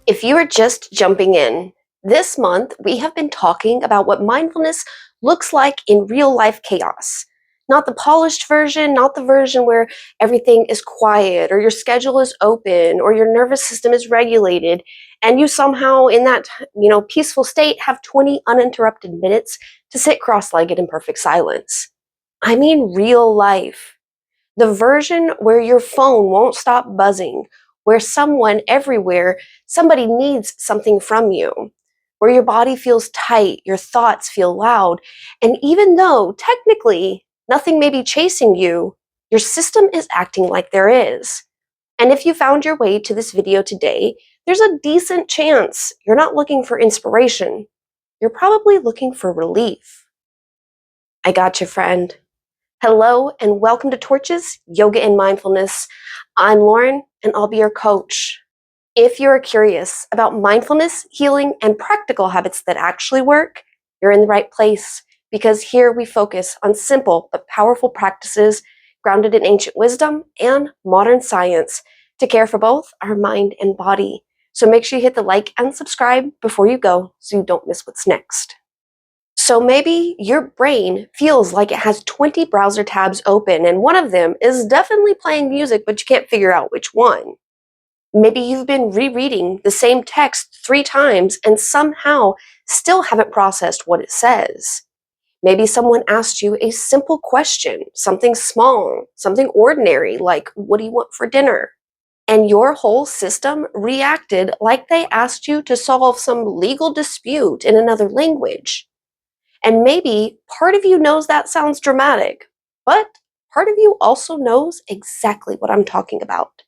If you are just jumping in, this month we have been talking about what mindfulness looks like in real life chaos. Not the polished version, not the version where everything is quiet or your schedule is open or your nervous system is regulated and you somehow in that, peaceful state have 20 uninterrupted minutes to sit cross-legged in perfect silence. I mean real life. The version where your phone won't stop buzzing, where someone everywhere, somebody needs something from you, where your body feels tight, your thoughts feel loud, and even though technically nothing may be chasing you, your system is acting like there is. And if you found your way to this video today, there's a decent chance you're not looking for inspiration. You're probably looking for relief. I got you, friend. Hello and welcome to Torches Yoga and Mindfulness. I'm Lauren and I'll be your coach. If you're curious about mindfulness, healing, and practical habits that actually work, you're in the right place because here we focus on simple but powerful practices grounded in ancient wisdom and modern science to care for both our mind and body. So make sure you hit the like and subscribe before you go so you don't miss what's next. So maybe your brain feels like it has 20 browser tabs open and one of them is definitely playing music, but you can't figure out which one. Maybe you've been rereading the same text 3 times and somehow still haven't processed what it says. Maybe someone asked you a simple question, something small, something ordinary, like, what do you want for dinner? And your whole system reacted like they asked you to solve some legal dispute in another language. And maybe part of you knows that sounds dramatic, but part of you also knows exactly what I'm talking about.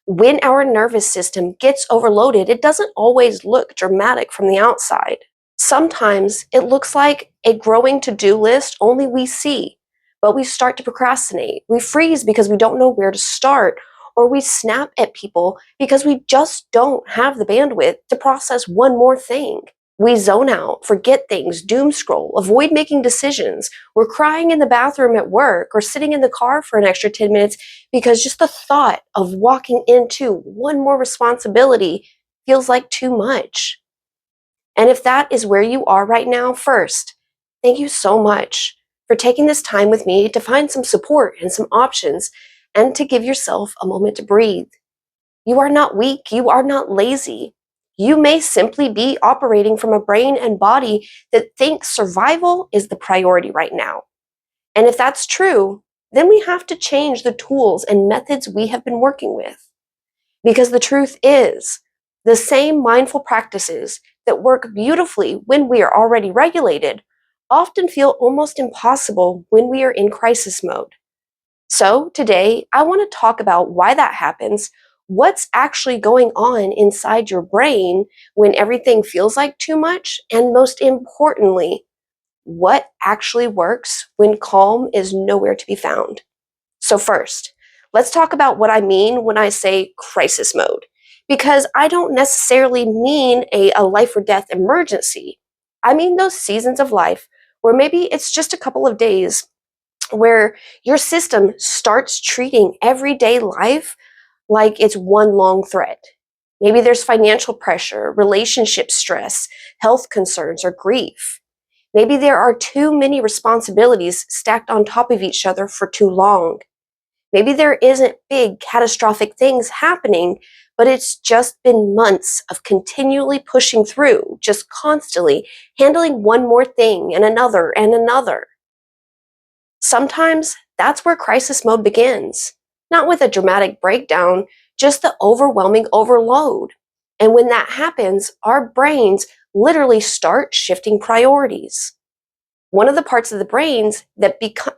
When our nervous system gets overloaded, it doesn't always look dramatic from the outside. Sometimes it looks like a growing to-do list only we see, but we start to procrastinate. We freeze because we don't know where to start, or we snap at people because we just don't have the bandwidth to process one more thing. We zone out, forget things, doom scroll, avoid making decisions. We're crying in the bathroom at work or sitting in the car for an extra 10 minutes because just the thought of walking into one more responsibility feels like too much. And if that is where you are right now, first, thank you so much for taking this time with me to find some support and some options and to give yourself a moment to breathe. You are not weak. You are not lazy. You may simply be operating from a brain and body that thinks survival is the priority right now. And if that's true, then we have to change the tools and methods we have been working with. Because the truth is, the same mindful practices that work beautifully when we are already regulated often feel almost impossible when we are in crisis mode. So today, I want to talk about why that happens, what's actually going on inside your brain when everything feels like too much, and most importantly, what actually works when calm is nowhere to be found. So first, let's talk about what I mean when I say crisis mode, because I don't necessarily mean a life or death emergency. I mean those seasons of life where maybe it's just a couple of days where your system starts treating everyday life like it's one long thread. Maybe there's financial pressure, relationship stress, health concerns, or grief. Maybe there are too many responsibilities stacked on top of each other for too long. Maybe there isn't big catastrophic things happening, but it's just been months of continually pushing through, just constantly handling one more thing and another and another. Sometimes that's where crisis mode begins, not with a dramatic breakdown, just the overwhelming overload. And when that happens, our brains literally start shifting priorities. One of the parts of the brains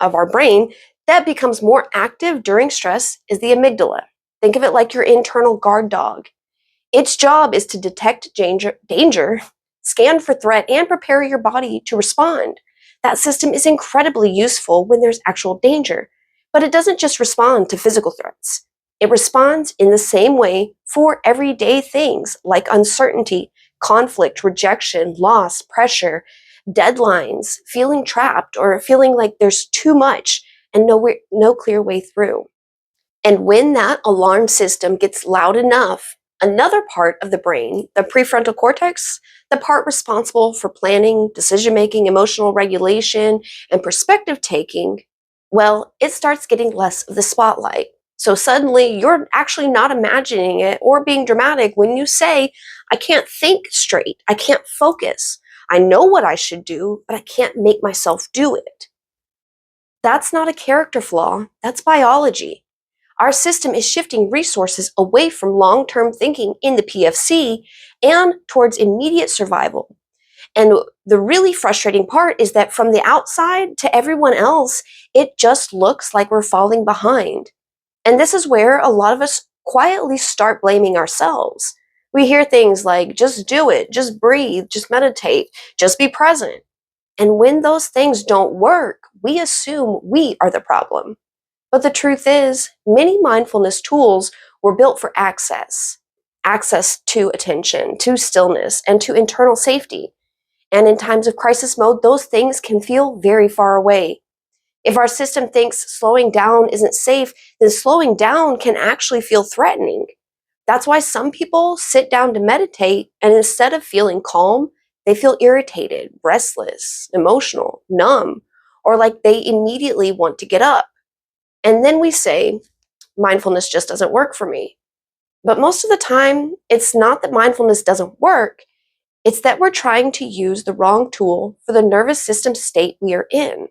of our brain that becomes more active during stress is the amygdala. Think of it like your internal guard dog. Its job is to detect danger, scan for threat, and prepare your body to respond. That system is incredibly useful when there's actual danger, but it doesn't just respond to physical threats. It responds in the same way for everyday things like uncertainty, conflict, rejection, loss, pressure, deadlines, feeling trapped, or feeling like there's too much and no clear way through. And when that alarm system gets loud enough, Another part of the brain, the prefrontal cortex, the part responsible for planning, decision making, emotional regulation, and perspective taking, well, it starts getting less of the spotlight. So suddenly you're actually not imagining it or being dramatic when you say, I can't think straight, I can't focus. I know what I should do, but I can't make myself do it. That's not a character flaw, that's biology. Our system is shifting resources away from long term thinking in the PFC and towards immediate survival. And the really frustrating part is that from the outside to everyone else, it just looks like we're falling behind. And this is where a lot of us quietly start blaming ourselves. We hear things like, just do it, just breathe, just meditate, just be present. And when those things don't work, we assume we are the problem. But the truth is, many mindfulness tools were built for access to attention, to stillness, and to internal safety. And in times of crisis mode, those things can feel very far away. If our system thinks slowing down isn't safe, then slowing down can actually feel threatening. That's why some people sit down to meditate, and instead of feeling calm, they feel irritated, restless, emotional, numb, or like they immediately want to get up. And then we say, mindfulness just doesn't work for me. But most of the time, it's not that mindfulness doesn't work, it's that we're trying to use the wrong tool for the nervous system state we are in.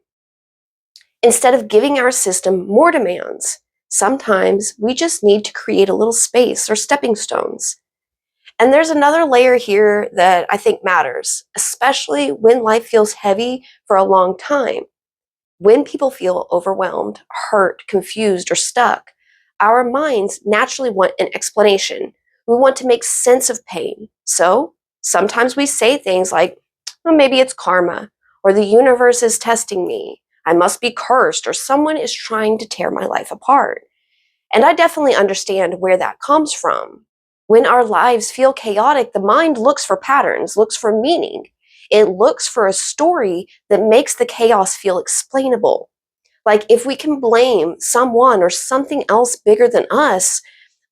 Instead of giving our system more demands, sometimes we just need to create a little space or stepping stones. And there's another layer here that I think matters, especially when life feels heavy for a long time. When people feel overwhelmed, hurt, confused, or stuck, our minds naturally want an explanation. We want to make sense of pain. So sometimes we say things like, well, maybe it's karma, or the universe is testing me, I must be cursed, or someone is trying to tear my life apart. And I definitely understand where that comes from. When our lives feel chaotic, the mind looks for patterns, looks for meaning. It looks for a story that makes the chaos feel explainable. Like if we can blame someone or something else bigger than us,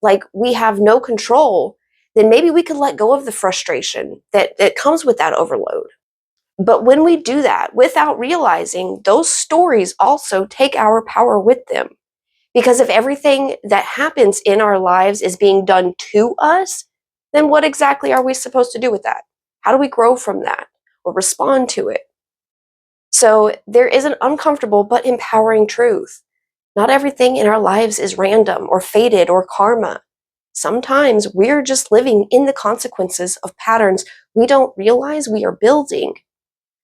like we have no control, then maybe we could let go of the frustration that comes with that overload. But when we do that without realizing, those stories also take our power with them. Because if everything that happens in our lives is being done to us, then what exactly are we supposed to do with that? How do we grow from that or respond to it? So there is an uncomfortable but empowering truth. Not everything in our lives is random or fated or karma. Sometimes we're just living in the consequences of patterns we don't realize we are building.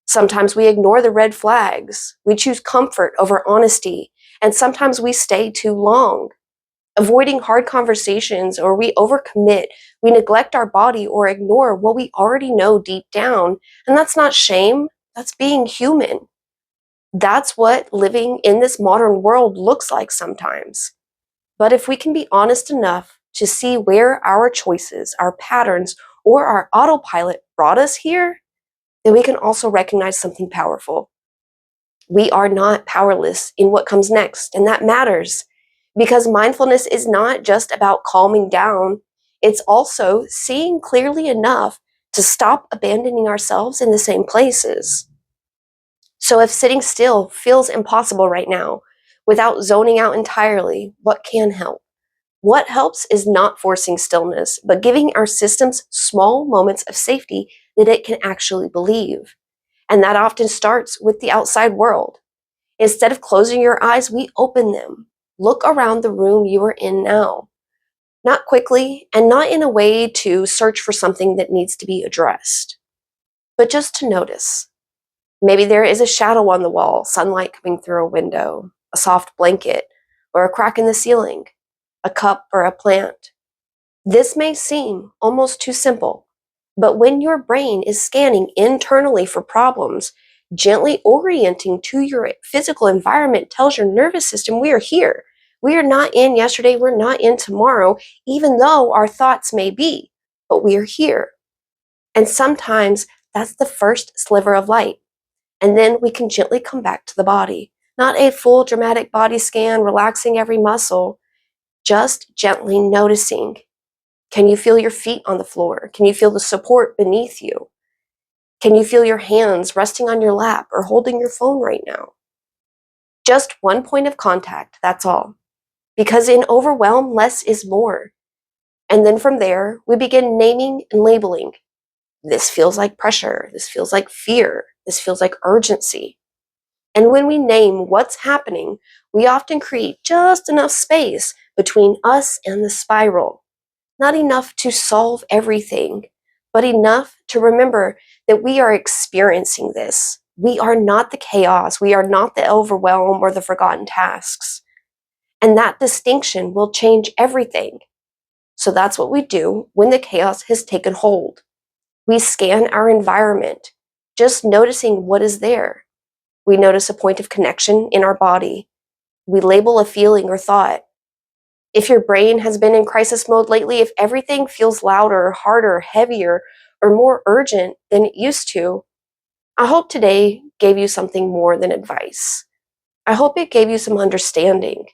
Sometimes we ignore the red flags. We choose comfort over honesty. And sometimes we stay too long. Avoiding hard conversations, or we overcommit. We neglect our body or ignore what we already know deep down. And that's not shame, that's being human. That's what living in this modern world looks like sometimes. But if we can be honest enough to see where our choices, our patterns, or our autopilot brought us here, then we can also recognize something powerful. We are not powerless in what comes next, and that matters because mindfulness is not just about calming down, it's also seeing clearly enough to stop abandoning ourselves in the same places. So if sitting still feels impossible right now, without zoning out entirely, what can help? What helps is not forcing stillness, but giving our systems small moments of safety that it can actually believe. And that often starts with the outside world. Instead of closing your eyes, we open them. Look around the room you are in now. Not quickly, and not in a way to search for something that needs to be addressed, but just to notice. Maybe there is a shadow on the wall, sunlight coming through a window, a soft blanket, or a crack in the ceiling, a cup or a plant. This may seem almost too simple, but when your brain is scanning internally for problems, gently orienting to your physical environment tells your nervous system we are here. We are not in yesterday, we're not in tomorrow, even though our thoughts may be, but we are here. And sometimes that's the first sliver of light. And then we can gently come back to the body. Not a full dramatic body scan, relaxing every muscle, just gently noticing. Can you feel your feet on the floor? Can you feel the support beneath you? Can you feel your hands resting on your lap or holding your phone right now? Just one point of contact, that's all. Because in overwhelm, less is more. And then from there, we begin naming and labeling. This feels like pressure. This feels like fear. This feels like urgency. And when we name what's happening, we often create just enough space between us and the spiral. Not enough to solve everything, but enough to remember that we are experiencing this. We are not the chaos. We are not the overwhelm or the forgotten tasks. And that distinction will change everything. So that's what we do when the chaos has taken hold. We scan our environment, just noticing what is there. We notice a point of connection in our body. We label a feeling or thought. If your brain has been in crisis mode lately, if everything feels louder, harder, heavier, or more urgent than it used to, I hope today gave you something more than advice. I hope it gave you some understanding,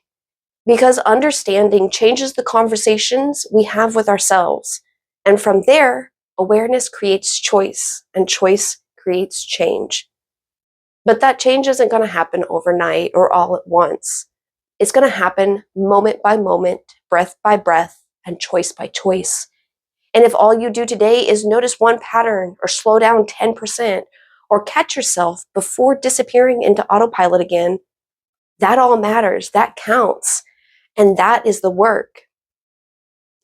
because understanding changes the conversations we have with ourselves. And from there, awareness creates choice, and choice creates change. But that change isn't going to happen overnight or all at once. It's going to happen moment by moment, breath by breath, and choice by choice. And if all you do today is notice one pattern or slow down 10% or catch yourself before disappearing into autopilot again, that all matters. That counts. And that is the work.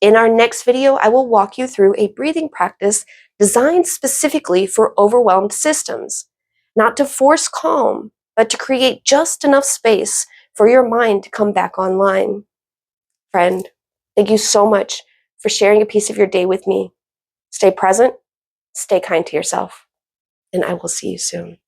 In our next video, I will walk you through a breathing practice designed specifically for overwhelmed systems, not to force calm, but to create just enough space for your mind to come back online. Friend, thank you so much for sharing a piece of your day with me. Stay present, stay kind to yourself, and I will see you soon.